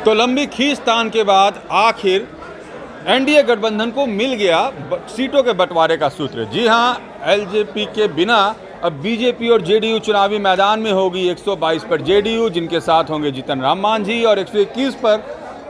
तो लंबी खींचतान के बाद आखिर एनडीए गठबंधन को मिल गया सीटों के बंटवारे का सूत्र। जी हां, एलजेपी के बिना अब बीजेपी और जेडीयू चुनावी मैदान में होगी। 122 पर जेडीयू, जिनके साथ होंगे जीतन राम मांझी, और 121 पर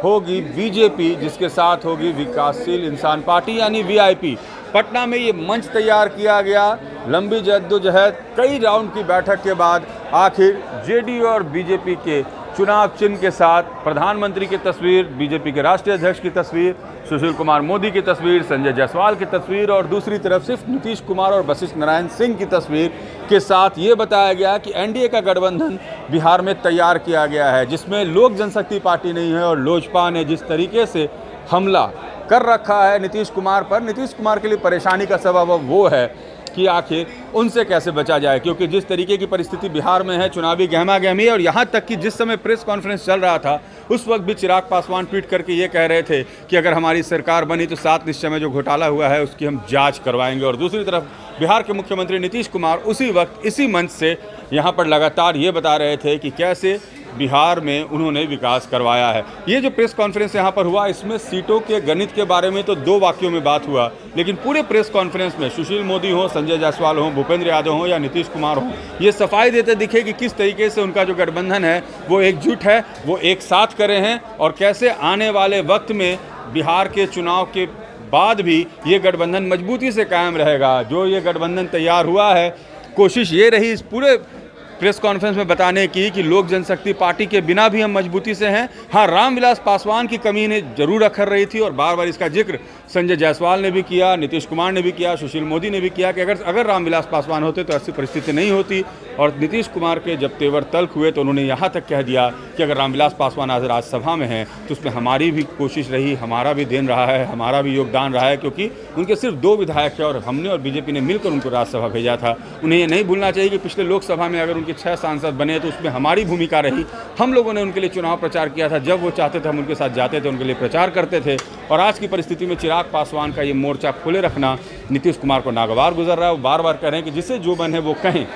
होगी बीजेपी, जिसके साथ होगी विकासशील इंसान पार्टी यानी वीआईपी। पटना में ये मंच तैयार किया गया। लंबी जद्दोजहद, कई राउंड की बैठक के बाद आखिर जेडीयू और बीजेपी के चुनाव चिन्ह के साथ प्रधानमंत्री की तस्वीर, बीजेपी के राष्ट्रीय अध्यक्ष की तस्वीर, सुशील कुमार मोदी की तस्वीर, संजय जायसवाल की तस्वीर, और दूसरी तरफ सिर्फ नीतीश कुमार और वशिष्ठ नारायण सिंह की तस्वीर के साथ ये बताया गया कि एनडीए का गठबंधन बिहार में तैयार किया गया है, जिसमें लोक जनशक्ति पार्टी नहीं है। और लोजपा ने जिस तरीके से हमला कर रखा है नीतीश कुमार पर, नीतीश कुमार के लिए परेशानी का सबब वो है कि आखिर उनसे कैसे बचा जाए, क्योंकि जिस तरीके की परिस्थिति बिहार में है, चुनावी गहमा गहमी, और यहाँ तक कि जिस समय प्रेस कॉन्फ्रेंस चल रहा था उस वक्त भी चिराग पासवान ट्वीट करके ये कह रहे थे कि अगर हमारी सरकार बनी तो 7 निश्चय में जो घोटाला हुआ है उसकी हम जांच करवाएंगे। और दूसरी तरफ बिहार के मुख्यमंत्री नीतीश कुमार उसी वक्त इसी मंच से यहाँ पर लगातार ये बता रहे थे कि कैसे बिहार में उन्होंने विकास करवाया है। ये जो प्रेस कॉन्फ्रेंस यहाँ पर हुआ, इसमें सीटों के गणित के बारे में तो 2 वाक्यों में बात हुआ, लेकिन पूरे प्रेस कॉन्फ्रेंस में सुशील मोदी हो, संजय जायसवाल हो, भूपेंद्र यादव हो या नीतीश कुमार हो, ये सफाई देते दिखे कि किस तरीके से उनका जो गठबंधन है वो एकजुट है, वो एक साथ करे हैं, और कैसे आने वाले वक्त में बिहार के चुनाव के बाद भी ये गठबंधन मजबूती से कायम रहेगा। जो ये गठबंधन तैयार हुआ है, कोशिश ये रही इस पूरे प्रेस कॉन्फ्रेंस में बताने की कि लोक जनशक्ति पार्टी के बिना भी हम मजबूती से हैं। हाँ, रामविलास पासवान की कमी ने जरूर अखर रही थी, और बार बार इसका जिक्र संजय जायसवाल ने भी किया, नीतीश कुमार ने भी किया, सुशील मोदी ने भी किया कि अगर रामविलास पासवान होते तो ऐसी परिस्थिति नहीं होती। और नीतीश कुमार के जब तेवर तल्ख हुए तो उन्होंने यहाँ तक कह दिया कि अगर रामविलास पासवान आज राज्यसभा में हैं तो उसमें हमारी भी कोशिश रही, हमारा भी देन रहा है, हमारा भी योगदान रहा है, क्योंकि उनके सिर्फ 2 विधायक हैं और हमने और बीजेपी ने मिलकर उनको राज्यसभा भेजा था। उन्हें ये नहीं भूलना चाहिए कि पिछले लोकसभा में अगर उनके 6 सांसद बने तो उसमें हमारी भूमिका रही। हम लोगों ने उनके लिए चुनाव प्रचार किया था, जब वो चाहते थे हम उनके साथ जाते थे, उनके लिए प्रचार करते थे। और आज की परिस्थिति में चिराग पासवान का ये मोर्चा खोले रखना नीतीश कुमार को नागवार गुजर रहा है। वो बार बार कह रहे हैं कि जिसे जो मन है वो कहें,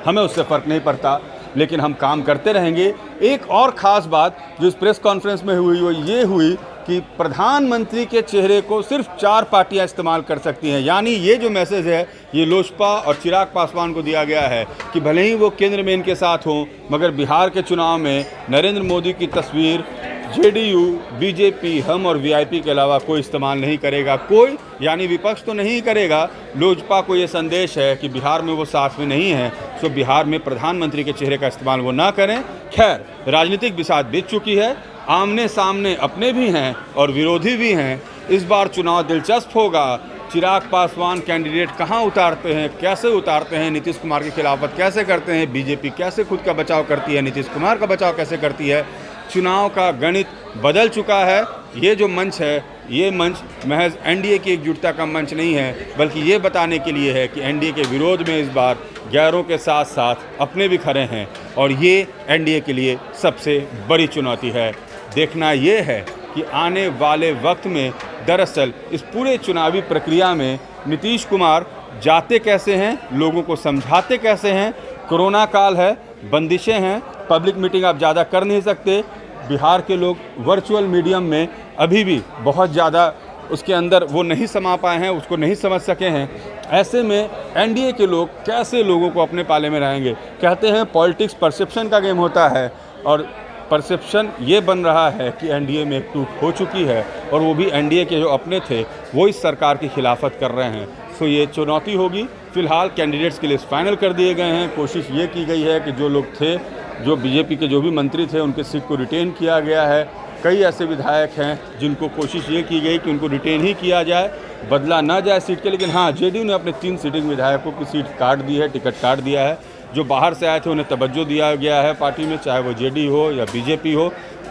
हमें उससे फ़र्क नहीं पड़ता, लेकिन हम काम करते रहेंगे। एक और ख़ास बात जो इस प्रेस कॉन्फ्रेंस में हुई वो ये हुई कि प्रधानमंत्री के चेहरे को सिर्फ 4 पार्टियां इस्तेमाल कर सकती हैं। यानी ये जो मैसेज है ये लोजपा और चिराग पासवान को दिया गया है कि भले ही वो केंद्र में इनके साथ हों, मगर बिहार के चुनाव में नरेंद्र मोदी की तस्वीर जेडीयू, बीजेपी, हम और वीआईपी के अलावा कोई इस्तेमाल नहीं करेगा। कोई यानी विपक्ष तो नहीं करेगा। लोजपा को ये संदेश है कि बिहार में वो साथ में नहीं है, सो बिहार में प्रधानमंत्री के चेहरे का इस्तेमाल वो ना करें। खैर, राजनीतिक बिसात बीत चुकी है, आमने सामने अपने भी हैं और विरोधी भी हैं। इस बार चुनाव दिलचस्प होगा। चिराग पासवान कैंडिडेट कहाँ उतारते हैं, कैसे उतारते हैं, नीतीश कुमार की खिलाफत कैसे करते हैं, बीजेपी कैसे खुद का बचाव करती है, नीतीश कुमार का बचाव कैसे करती है। चुनाव का गणित बदल चुका है। ये जो मंच है, ये मंच महज एनडीए की एकजुटता का मंच नहीं है, बल्कि ये बताने के लिए है कि एनडीए के विरोध में इस बार गैरों के साथ साथ अपने भी खड़े हैं, और ये एनडीए के लिए सबसे बड़ी चुनौती है। देखना ये है कि आने वाले वक्त में दरअसल इस पूरे चुनावी प्रक्रिया में नीतीश कुमार जाते कैसे हैं, लोगों को समझाते कैसे हैं। कोरोना काल है, बंदिशें हैं, पब्लिक मीटिंग आप ज़्यादा कर नहीं सकते। बिहार के लोग वर्चुअल मीडियम में अभी भी बहुत ज़्यादा उसके अंदर वो नहीं समा पाए हैं, उसको नहीं समझ सके हैं। ऐसे में एनडीए के लोग कैसे लोगों को अपने पाले में रहेंगे। कहते हैं पॉलिटिक्स परसेप्शन का गेम होता है, और परसेप्शन ये बन रहा है कि एनडीए में एक टूट हो चुकी है, और वो भी एनडीए के जो अपने थे वो इस सरकार की खिलाफत कर रहे हैं। सो ये चुनौती होगी। फ़िलहाल कैंडिडेट्स के लिस्ट फाइनल कर दिए गए हैं। कोशिश ये की गई है कि जो लोग थे, जो बीजेपी के जो भी मंत्री थे, उनके सीट को रिटेन किया गया है। कई ऐसे विधायक हैं जिनको कोशिश ये की गई कि उनको रिटेन ही किया जाए, बदला ना जाए सीट के। लेकिन हाँ, जेडीयू ने अपने 3 सिटिंग विधायकों की सीट काट दी है, टिकट काट दिया है। जो बाहर से आए थे उन्हें तवज्जो दिया गया है पार्टी में, चाहे वो जेडीयू हो या बीजेपी हो।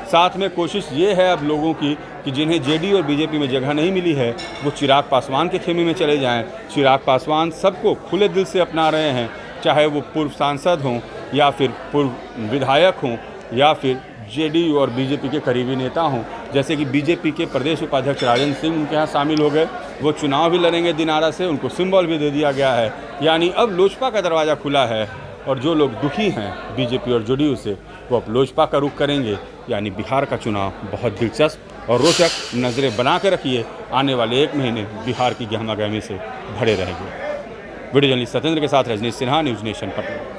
साथ में कोशिश ये है अब लोगों की कि जिन्हें जेडीयू और बीजेपी में जगह नहीं मिली है वो चिराग पासवान के खेमे में चले जाएं। चिराग पासवान सबको खुले दिल से अपना रहे हैं, चाहे वो पूर्व सांसद हों या फिर पूर्व विधायक हों या फिर जेडीयू और बीजेपी के करीबी नेता हों। जैसे कि बीजेपी के प्रदेश उपाध्यक्ष राजेंद्र सिंह उनके यहाँ शामिल हो गए, वो चुनाव भी लड़ेंगे दिनारा से, उनको सिंबल भी दे दिया गया है। यानी अब लोजपा का दरवाज़ा खुला है, और जो लोग दुखी हैं बीजेपी और जेडीयू से, वो अब लोजपा का रुख करेंगे। यानी बिहार का चुनाव बहुत दिलचस्प और रोचक, नज़रें बना के रखिए, आने वाले 1 महीने बिहार की गहमा गहमी से भरे रहेंगे। वीडियो जर्नलिस्ट सत्येंद्र के साथ रजनीश सिन्हा, न्यूज़ नेशन, पटना।